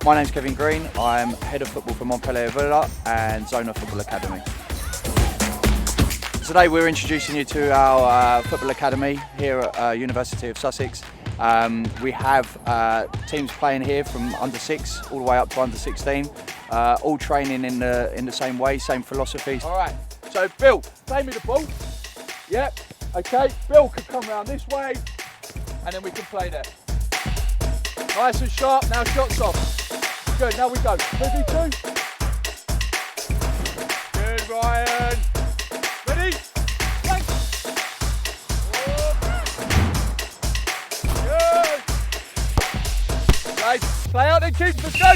My name's Kevin Green. I'm Head of Football for Montpellier Villa and Zona Football Academy. Today we're introducing you to our Football Academy here at University of Sussex. We have teams playing here from under 6 all the way up to under 16, all training in the same way, same philosophy. All right, so Bill, play me the ball. Yep, okay, Bill can come round this way and then we can play there. Nice and sharp, now shots off. Good, now we go. 2v2. Good, Ryan. Ready? Play. Good. Play out then, kids. Let's go.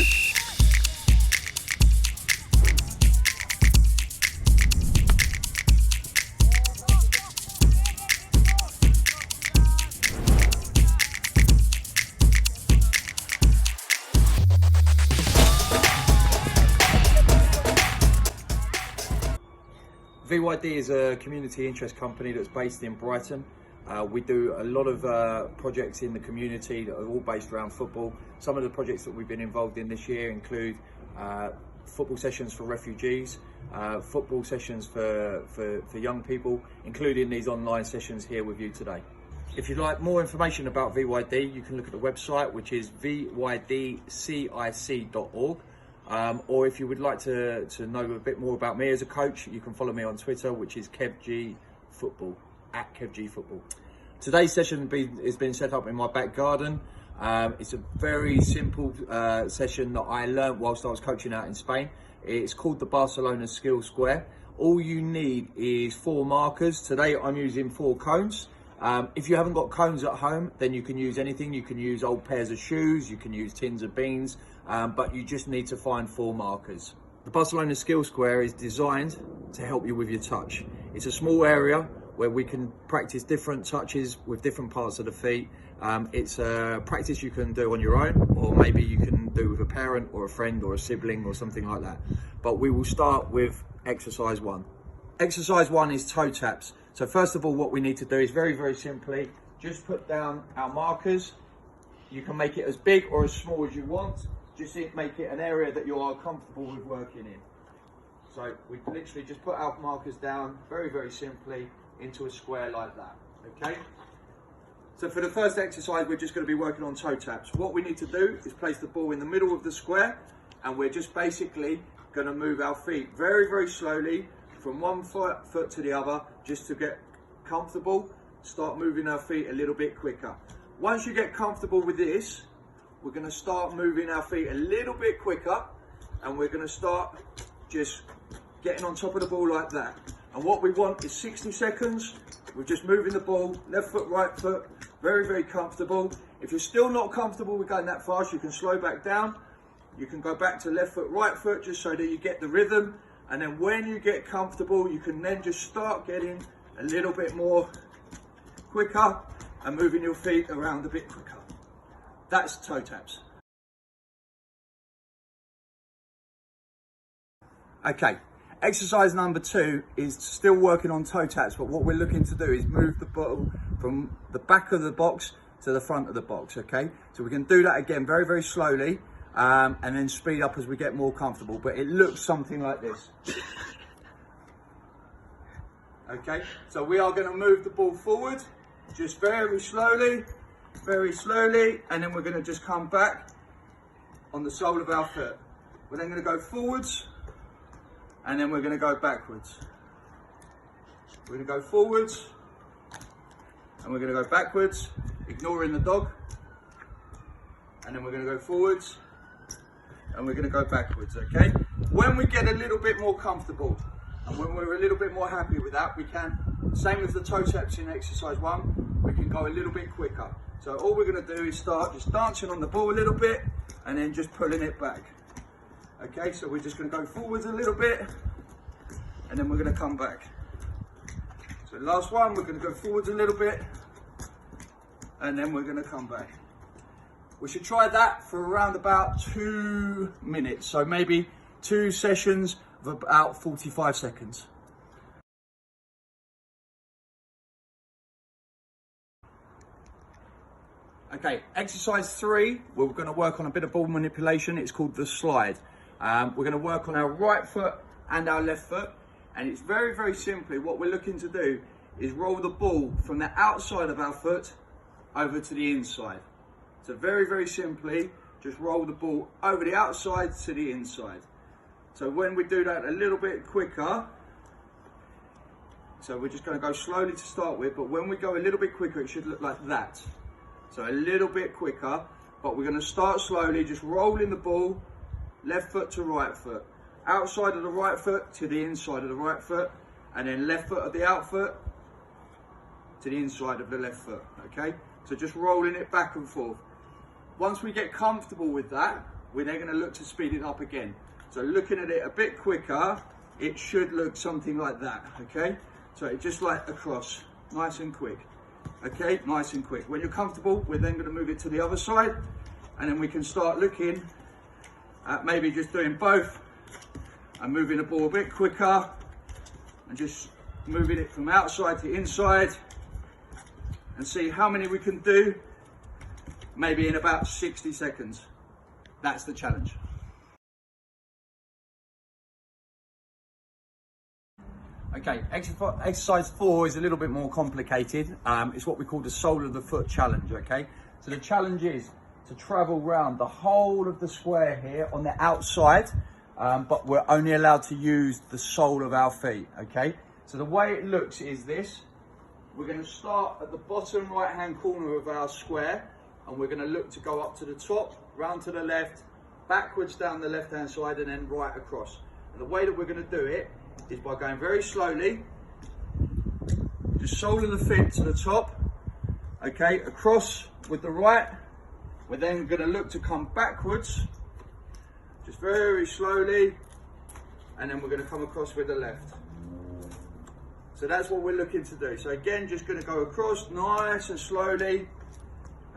VYD is a community interest company that's based in Brighton. We do a lot of projects in the community that are all based around football. Some of the projects that we've been involved in this year include football sessions for refugees, football sessions for young people, including these online sessions here with you today. If you'd like more information about VYD, you can look at the website, which is vydcic.org. Or if you would like to know a bit more about me as a coach, you can follow me on Twitter, which is KevGFootball, @KevGFootball. Today's session has been set up in my back garden. It's a very simple session that I learned whilst I was coaching out in Spain. It's called the Barcelona Skill Square. All you need is 4 markers. Today I'm using 4 cones. If you haven't got cones at home, then you can use anything. You can use old pairs of shoes, you can use tins of beans, but you just need to find 4 markers. The Barcelona Skill Square is designed to help you with your touch. It's a small area where we can practice different touches with different parts of the feet. It's a practice you can do on your own, or maybe you can do with a parent or a friend or a sibling or something like that. But we will start with exercise 1. Exercise 1 is toe taps. So first of all, what we need to do is very simply just put down our markers. You can make it as big or as small as you want. Just make it an area that you are comfortable with working in. So we literally just put our markers down very simply into a square like that, okay? So for the first exercise, we're just going to be working on toe taps. What we need to do is place the ball in the middle of the square, and we're just basically going to move our feet very slowly from one foot to the other, just to get comfortable. Start moving our feet a little bit quicker. Once you get comfortable with this, we're going to start moving our feet a little bit quicker, and we're going to start just getting on top of the ball like that. And what we want is 60 seconds. We're just moving the ball, left foot, right foot, very comfortable. If you're still not comfortable with going that fast, you can slow back down. You can go back to left foot, right foot, just so that you get the rhythm. And then when you get comfortable, you can then just start getting a little bit more quicker and moving your feet around a bit quicker. That's toe taps. Okay, exercise number 2 is still working on toe taps, but what we're looking to do is move the ball from the back of the box to the front of the box, okay? So we can do that again very slowly. And then speed up as we get more comfortable, but it looks something like this. Okay, so we are going to move the ball forward, just very slowly, and then we're going to just come back on the sole of our foot. We're then going to go forwards, and then we're going to go backwards. We're going to go forwards, and we're going to go backwards, ignoring the dog, and then we're going to go forwards, and we're going to go backwards, okay? When we get a little bit more comfortable and when we're a little bit more happy with that, we can, same with the toe taps in exercise 1, we can go a little bit quicker. So all we're going to do is start just dancing on the ball a little bit and then just pulling it back. Okay, so we're just going to go forwards a little bit and then we're going to come back. So last one, we're going to go forwards a little bit and then we're going to come back. We should try that for around about 2 minutes. So maybe 2 sessions of about 45 seconds. Okay, exercise 3, we're going to work on a bit of ball manipulation. It's called the slide. We're going to work on our right foot and our left foot. And it's very, very simply, what we're looking to do is roll the ball from the outside of our foot over to the inside. So very, very simply, just roll the ball over the outside to the inside. So when we do that a little bit quicker, so we're just going to go slowly to start with, but when we go a little bit quicker, it should look like that. So a little bit quicker, but we're going to start slowly, just rolling the ball, left foot to right foot. Outside of the right foot to the inside of the right foot, and then left foot of the out foot to the inside of the left foot, okay? So just rolling it back and forth. Once we get comfortable with that, we're then going to look to speed it up again. So looking at it a bit quicker, it should look something like that, okay? So it just like across, nice and quick, okay? Nice and quick. When you're comfortable, we're then going to move it to the other side, and then we can start looking at maybe just doing both and moving the ball a bit quicker and just moving it from outside to inside and see how many we can do, maybe in about 60 seconds. That's the challenge. Okay, exercise 4 is a little bit more complicated. It's what we call the sole of the foot challenge, okay? So the challenge is to travel round the whole of the square here on the outside, but we're only allowed to use the sole of our feet, okay? So the way it looks is this. We're going to start at the bottom right hand corner of our square, and we're going to look to go up to the top, round to the left, backwards down the left hand side, and then right across. And the way that we're going to do it is by going very slowly, just sole of the feet to the top, okay, across with the right. We're then going to look to come backwards, just very slowly, and then we're going to come across with the left. So that's what we're looking to do. So again, just going to go across nice and slowly,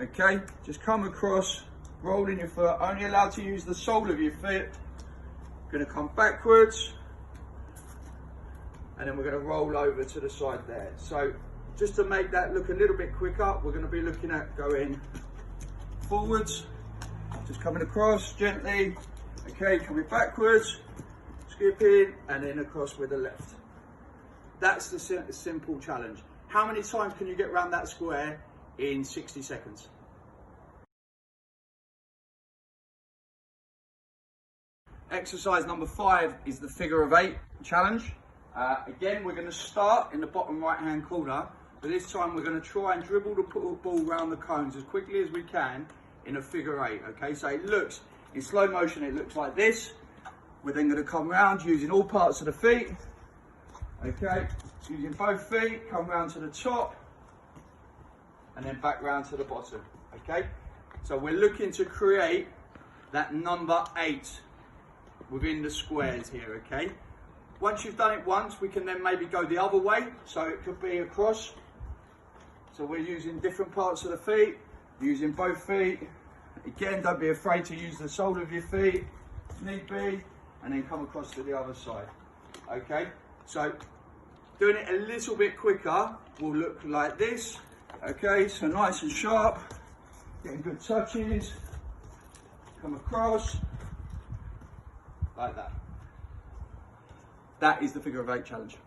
okay, just come across, rolling your foot, only allowed to use the sole of your feet. Going to come backwards, and then we're going to roll over to the side there. So just to make that look a little bit quicker, we're going to be looking at going forwards, just coming across gently, okay, coming backwards, skipping, and then across with the left. That's the simple challenge. How many times can you get around that square in 60 seconds? Exercise number 5 is the figure of 8 challenge. Again, we're going to start in the bottom right hand corner, but this time we're going to try and dribble the ball around the cones as quickly as we can in a figure 8, okay? So it looks, in slow motion, it looks like this. We're then going to come round using all parts of the feet, okay? Using both feet, come round to the top, and then back round to the bottom, okay? So we're looking to create that number 8 within the squares here, okay? Once you've done it once, we can then maybe go the other way, so it could be across. So we're using different parts of the feet, using both feet. Again, don't be afraid to use the sole of your feet, if need be, and then come across to the other side, okay? So doing it a little bit quicker will look like this, okay? So nice and sharp, getting good touches, come across, like that. That is the figure of 8 challenge.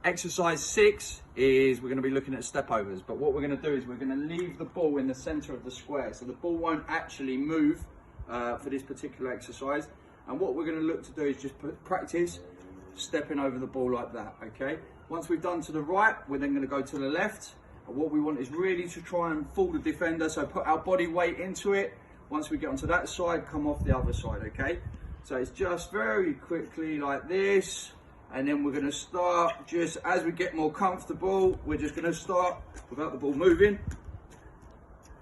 Exercise 6 is we're going to be looking at step overs, but what we're going to do is we're going to leave the ball in the center of the square, so the ball won't actually move for this particular exercise. And what we're going to look to do is just practice stepping over the ball like that, okay? Once we've done to the right, we're then going to go to the left. And what we want is really to try and fool the defender, so put our body weight into it. Once we get onto that side, come off the other side, okay? So it's just very quickly like this, and then we're going to start just as we get more comfortable. We're just going to start without the ball moving.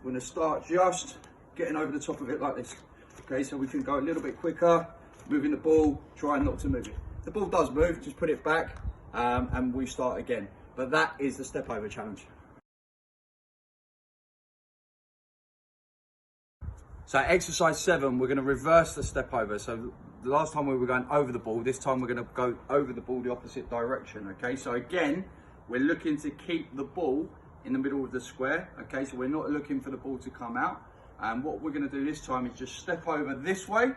We're going to start just getting over the top of it like this, okay? So we can go a little bit quicker, moving the ball, trying not to move it. If the ball does move, just put it back, and we start again. But that is the step over challenge. So exercise 7, we're going to reverse the step over. So the last time we were going over the ball, this time we're going to go over the ball the opposite direction, okay? So again, we're looking to keep the ball in the middle of the square, okay? So we're not looking for the ball to come out. And what we're gonna do this time is just step over this way,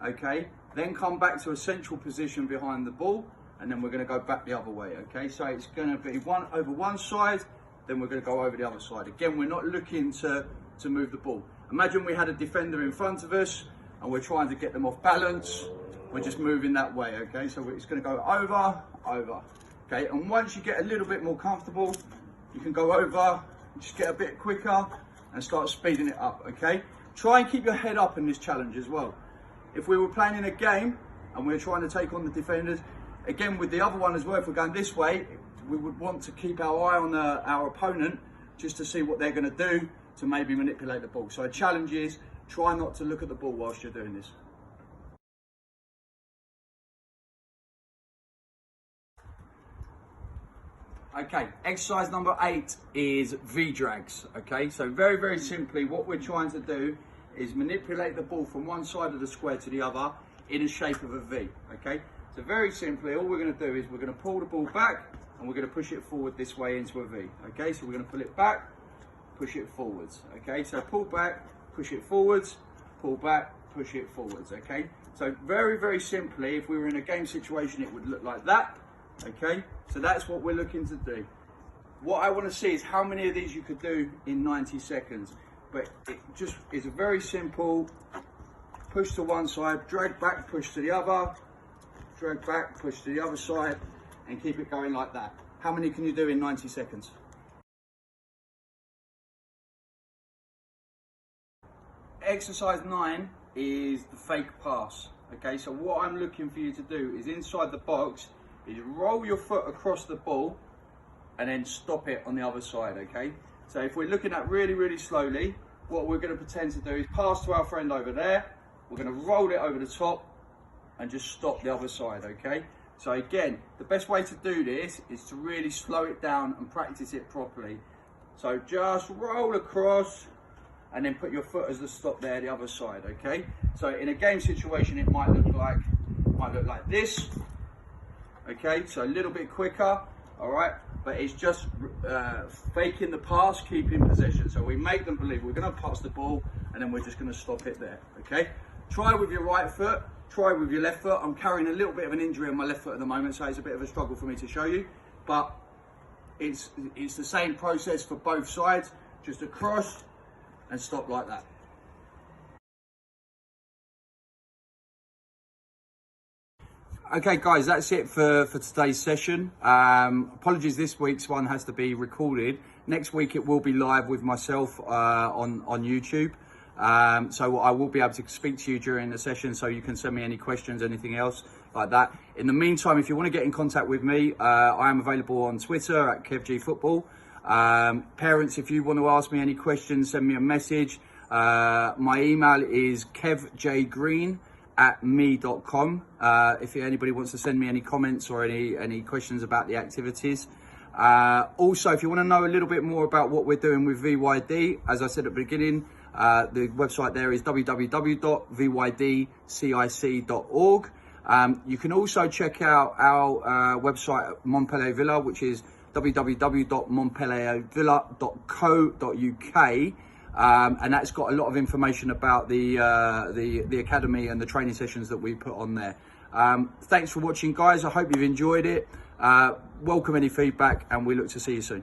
okay? Then come back to a central position behind the ball, and then we're gonna go back the other way, okay? So it's gonna be over one side, then we're gonna go over the other side. Again, we're not looking to move the ball. Imagine we had a defender in front of us, and we're trying to get them off balance. We're just moving that way, okay? So it's gonna go over, over, okay? And once you get a little bit more comfortable, you can go over, just get a bit quicker and start speeding it up, okay? Try and keep your head up in this challenge as well. If we were playing in a game and we were trying to take on the defenders, again with the other one as well, if we're going this way, we would want to keep our eye on our opponent just to see what they're gonna do to maybe manipulate the ball. So a challenge is, try not to look at the ball whilst you're doing this. Okay, exercise number 8 is V-drags, okay? So very, very simply, what we're trying to do is manipulate the ball from one side of the square to the other in a shape of a V, okay? So very simply, all we're gonna do is we're gonna pull the ball back and we're gonna push it forward this way into a V, okay? So we're gonna pull it back, push it forwards, okay? So pull back, push it forwards, pull back, push it forwards, okay? So very, very simply, if we were in a game situation, it would look like that. Okay, so that's what we're looking to do. What I want to see is how many of these you could do in 90 seconds. But it just is a very simple push to one side, drag back, push to the other, drag back, push to the other side, and keep it going like that. How many can you do in 90 seconds? Exercise 9 is the fake pass. Okay, so what I'm looking for you to do is inside the box, is roll your foot across the ball and then stop it on the other side, okay? So if we're looking at really, really slowly, what we're gonna pretend to do is pass to our friend over there, we're gonna roll it over the top and just stop the other side, okay? So again, the best way to do this is to really slow it down and practice it properly. So just roll across and then put your foot as the stop there, the other side, okay? So in a game situation, it might look like this. Okay, so a little bit quicker, all right, but it's just faking the pass, keeping possession. So we make them believe we're going to pass the ball and then we're just going to stop it there, okay? Try with your right foot, try with your left foot. I'm carrying a little bit of an injury on my left foot at the moment, so it's a bit of a struggle for me to show you, but it's the same process for both sides, just across and stop like that. Okay guys, that's it for today's session. Apologies, this week's one has to be recorded. Next week it will be live with myself on YouTube. So I will be able to speak to you during the session, so you can send me any questions, anything else like that. In the meantime, if you want to get in contact with me, I am available on Twitter at KevGFootball. Parents, if you want to ask me any questions, send me a message. My email is kevjgreen@me.com. If anybody wants to send me any comments or any questions about the activities. Also, if you want to know a little bit more about what we're doing with VYD, as I said at the beginning, the website there is www.vydcic.org. You can also check out our website at Montpellier Villa, which is www.montpelliervilla.co.uk. And that's got a lot of information about the academy and the training sessions that we put on there. Thanks for watching, guys. I hope you've enjoyed it. Welcome any feedback, and we look to see you soon.